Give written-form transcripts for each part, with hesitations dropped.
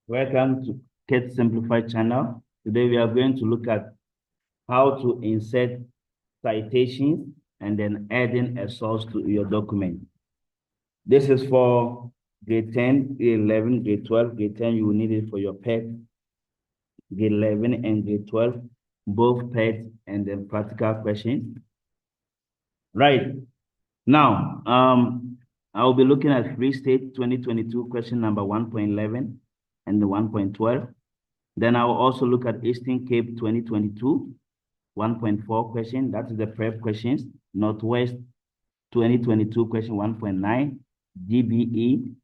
Welcome to Kate Simplified channel. Today we are going to look at how to insert citations and then adding a source to your document. This is for grade 10, grade 11, grade 12. Grade 10, you will need it for your pet. Grade 11 and grade 12, both pet and then practical questions. Right. Now, I will be looking at Free State 2022 question number 1.11 and the 1.12. Then I will also look at Eastern Cape 2022, 1.4 question. That is the prep questions. Northwest 2022 question 1.9. GBE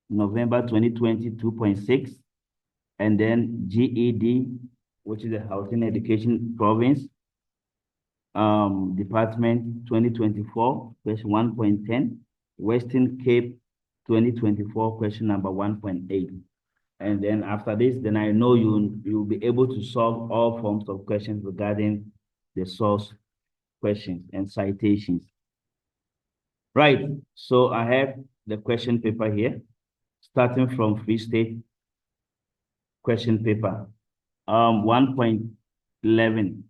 November 2020 2.6. And then GED, which is the Housing Education Province, Department 2024 question 1.10. Western Cape 2024 question number 1.8. And then after this, then I know you'll be able to solve all forms of questions regarding the source questions and citations. Right, so I have the question paper here, starting from Free State question paper. 1.11,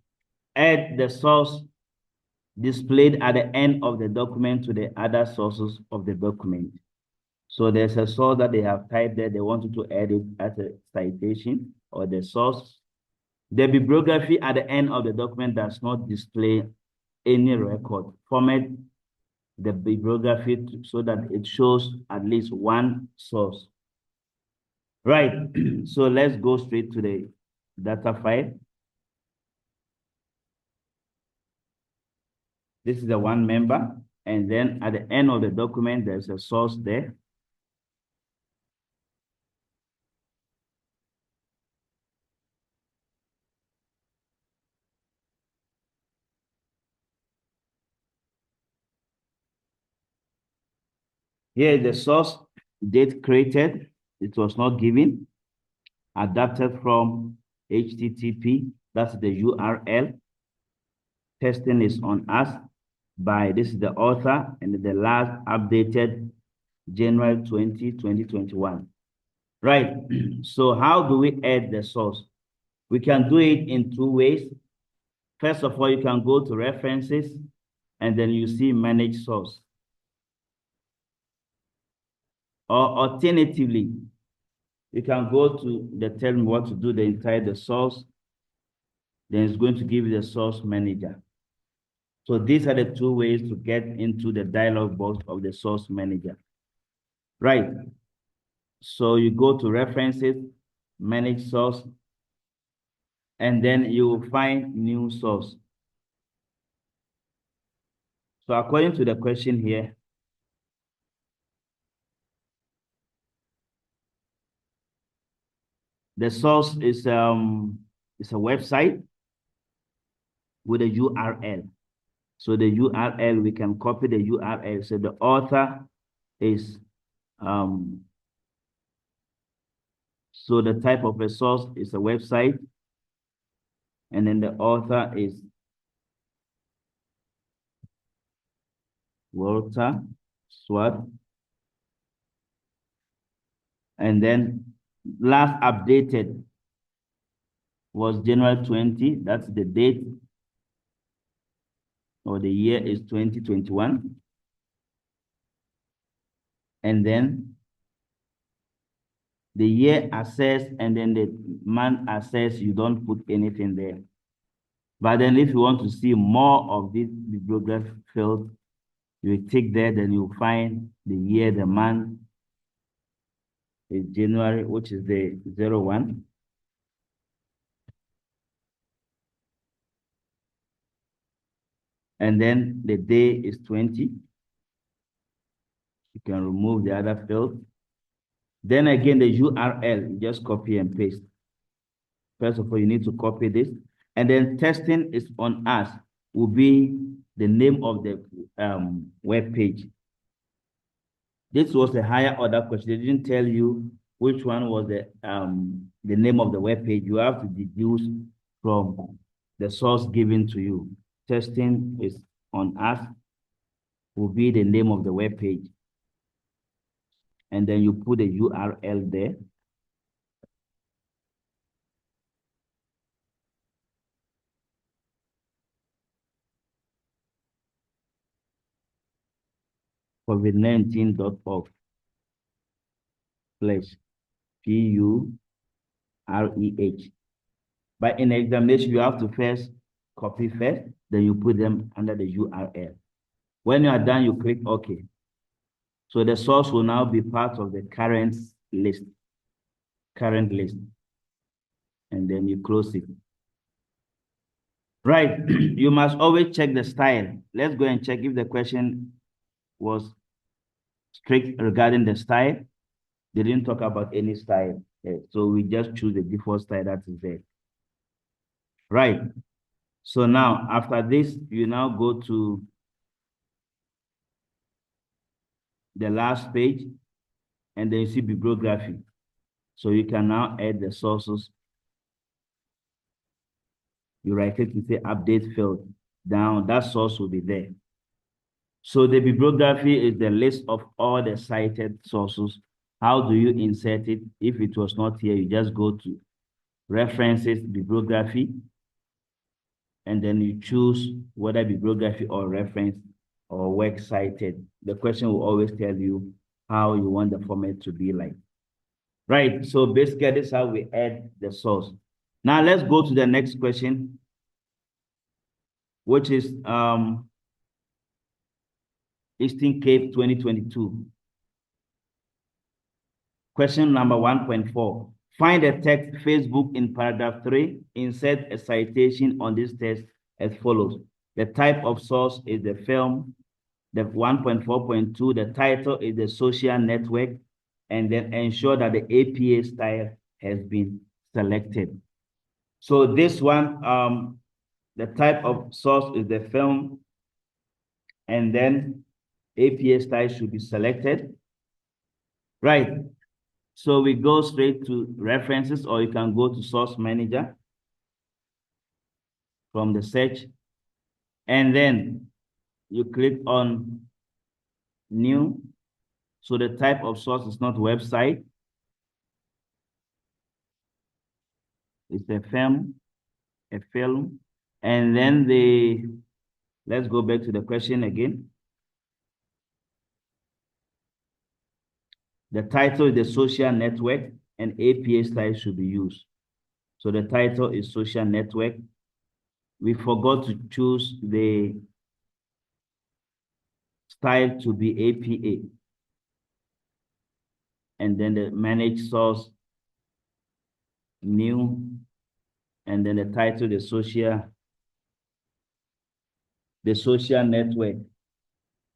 add the source displayed at the end of the document to the other sources of the document. So there's a source that they have typed there. They want you to add it as a citation or the source. The bibliography at the end of the document does not display any record. Format the bibliography so that it shows at least one source. Right. So let's go straight to the data file. This is the one member. And then at the end of the document, there's a source there. Here, the source date created, it was not given, adapted from HTTP, that's the URL. Testing is on us by, this is the author, and the last updated January 20, 2021. Right, so how do we add the source? We can do it in two ways. First of all, you can go to references, and then you see manage source. Or alternatively, you can go to the tell me what to do, then inside the source, then it's going to give you the source manager. So these are the two ways to get into the dialog box of the source manager. Right. So you go to references, manage source, and then you will find new source. So according to the question here, the source is a website with a URL. So the URL, we can copy the URL. So the author is, so the type of a source is a website. And then the author is Walter Swart. And then last updated was January 20. That's the date, or the year is 2021. And then the year assessed, and then the month assessed, you don't put anything there. But then if you want to see more of this bibliography field, you tick there, then you find the year, the month is January, which is the 01. And then the day is 20. You can remove the other field. Then again, the URL, just copy and paste. First of all, you need to copy this. And then testing is on us will be the name of the web page. This was a higher order question. They didn't tell you which one was the name of the web page. You have to deduce from the source given to you. Testing is on us will be the name of the web page. And then you put a URL there. COVID-19.org /PUREH. But in examination, you have to first copy first, then you put them under the URL. When you are done, you click OK. So the source will now be part of the current list. And then you close it. Right, you must always check the style. Let's go and check if the question was strict regarding the style. They didn't talk about any style. So we just choose the default style that is there. Right. So now, after this, you now go to the last page, and then you see bibliography. So you can now add the sources. You right-click to say update field. Down, that source will be there. So the bibliography is the list of all the cited sources. How do you insert it? If it was not here, you just go to References, Bibliography, and then you choose whether bibliography or reference or work cited. The question will always tell you how you want the format to be like. Right, so basically this is how we add the source. Now let's go to the next question, which is Eastern Cape 2022. Question number 1.4. Find the text Facebook in paragraph 3. Insert a citation on this text as follows. The type of source is the film. The 1.4.2, the title is the social network. And then ensure that the APA style has been selected. So this one, the type of source is the film. And then APA style should be selected. Right. So we go straight to references, or you can go to source manager from the search. And then you click on new. So the type of source is not website. It's a film. And then let's go back to the question again. The title is the social network, and APA style should be used. So the title is social network. We forgot to choose the style to be APA. And then the manage source, new, and then the title, the social network.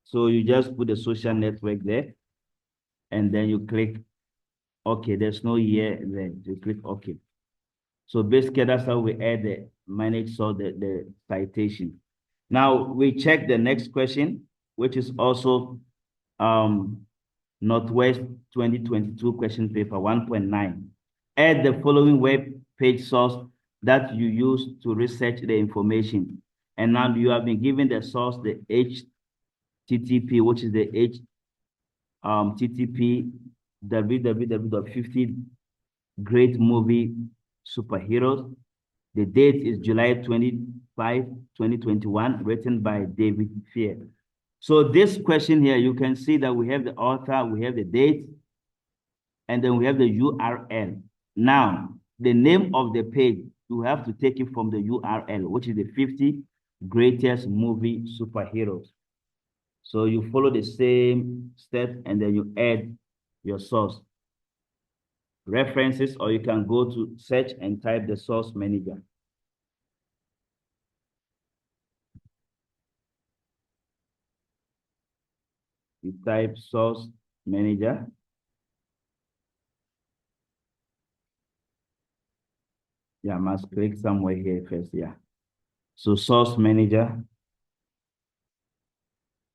So you just put the social network there, and then you click OK. There's no year there. You click OK. So basically, that's how we add the manage source, the citation. Now we check the next question, which is also Northwest 2022 question paper 1.9. Add the following web page source that you use to research the information. And now you have been given the source, the HTTP, which is the HTTP www.50 great movie superheroes. The date is July 25, 2021, written by David Fear. So this question here, you can see that we have the author, we have the date, and then we have the URL. Now, the name of the page, you have to take it from the URL, which is the 50 greatest movie superheroes. So you follow the same step, and then you add your source. References, or you can go to search and type the source manager. You type source manager. Yeah, I must click somewhere here first, yeah. So source manager.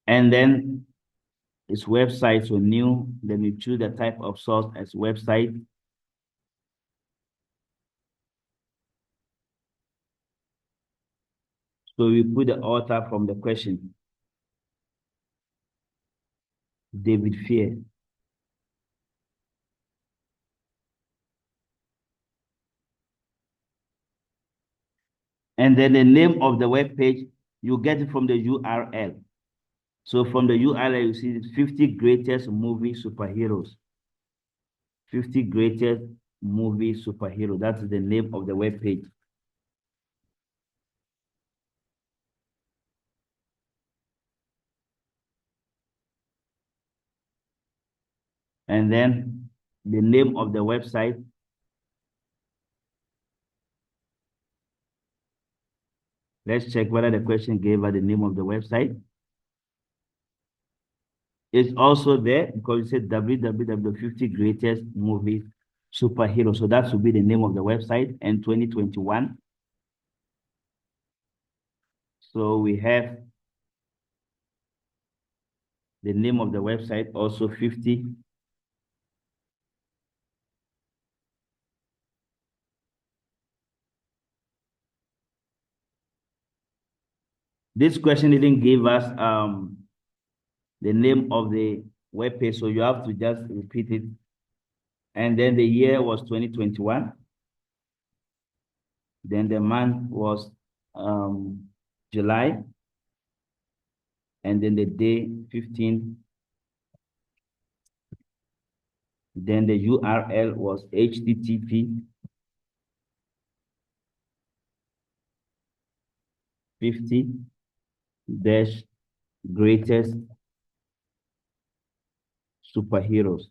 And then it's website, so new, then you choose the type of source as website. So we put the author from the question. David Fear. And then the name of the web page, you get it from the URL. So from the URL, you see 50 greatest movie superheroes. 50 greatest movie superheroes. That's the name of the web page. And then the name of the website. Let's check whether the question gave us the name of the website. It's also there because it said www.50 greatest movies superhero. So that should be the name of the website and 2021. So we have the name of the website, also 50. This question didn't give us the name of the web page, so you have to just repeat it. And then the year was 2021. Then the month was July. And then the day 15. Then the URL was http 50 dash greatest superheroes.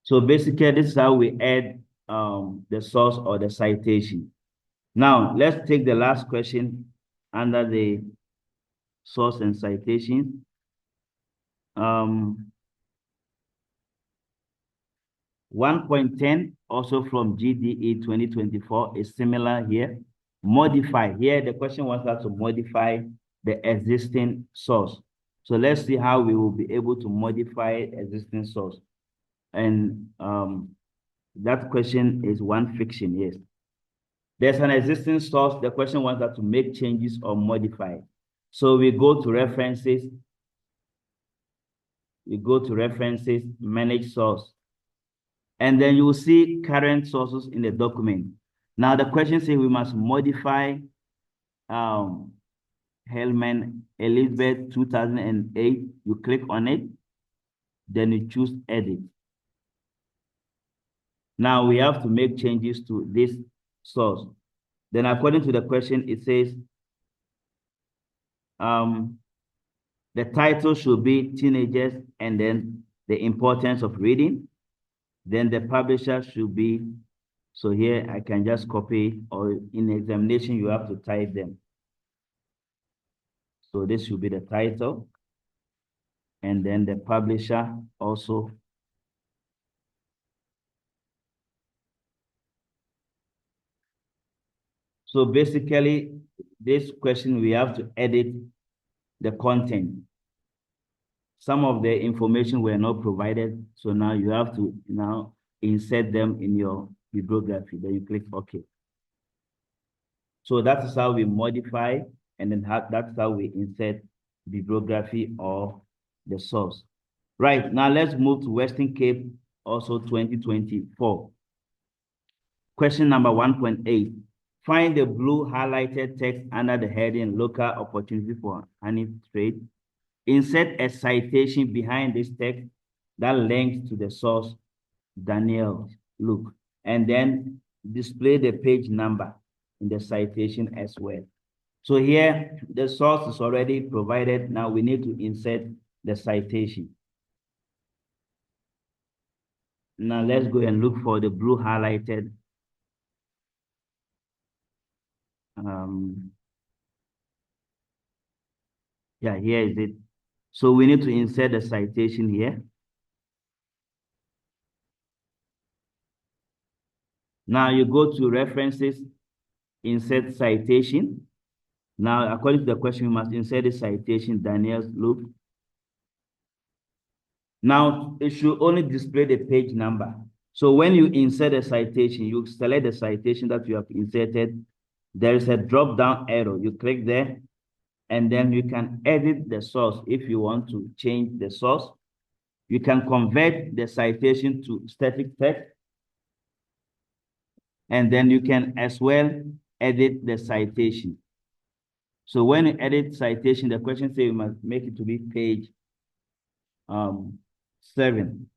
So basically, this is how we add the source or the citation. Now, let's take the last question under the source and citation. 1.10, also from GDE 2024, is similar here. Modify. Here, the question wants us to modify the existing source. So let's see how we will be able to modify existing source. And that question is one fiction, yes. There's an existing source. The question wants us to make changes or modify. So we go to references. We go to references, manage source. And then you will see current sources in the document. Now the question says we must modify Hellman Elizabeth 2008. You click on it, then you choose edit. Now we have to make changes to this source. Then according to the question, it says the title should be teenagers and then the importance of reading. Then the publisher should be, so here I can just copy, or in examination you have to type them. So this should be the title. And then the publisher also. So basically, this question, we have to edit the content. Some of the information were not provided, so now you have to now insert them in your bibliography. Then you click OK. So that is how we modify, and then that's how we insert bibliography or the source. Right, now let's move to Western Cape, also 2024. Question number 1.8. Find the blue highlighted text under the heading Local Opportunity for Honey Trade. Insert a citation behind this text that links to the source, Daniel, Luke, and then display the page number in the citation as well. So here, the source is already provided. Now we need to insert the citation. Now let's go and look for the blue highlighted. Yeah, here is it. So we need to insert the citation here. Now you go to references, insert citation. Now, according to the question, we must insert the citation, Daniel's Luke. Now, it should only display the page number. So when you insert a citation, you select the citation that you have inserted. There is a drop-down arrow. You click there, and then you can edit the source if you want to change the source. You can convert the citation to static text. And then you can as well edit the citation. So when you edit citation, the question says you must make it to be page 7.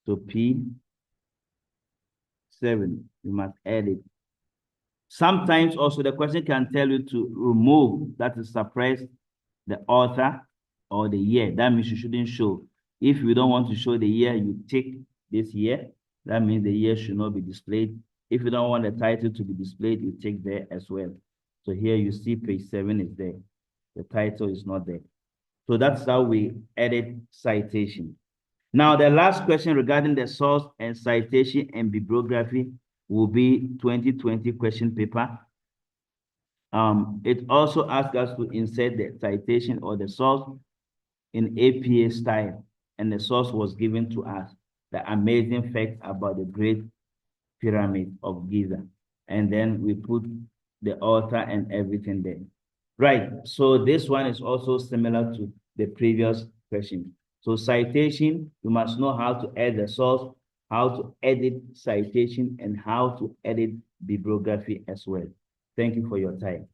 So P7, you must edit. Sometimes also the question can tell you to remove, that is suppress the author or the year. That means you shouldn't show. If you don't want to show the year, you tick this year. That means the year should not be displayed. If you don't want the title to be displayed, you tick there as well. So here you see page 7 is there. The title is not there. So that's how we edit citation. Now, the last question regarding the source and citation and bibliography will be 2020 question paper. It also asks us to insert the citation or the source in APA style, and the source was given to us, the amazing facts about the Great Pyramid of Giza. And then we put the author and everything there. Right, so this one is also similar to the previous question. So citation, you must know how to add the source, how to edit citation, and how to edit bibliography as well. Thank you for your time.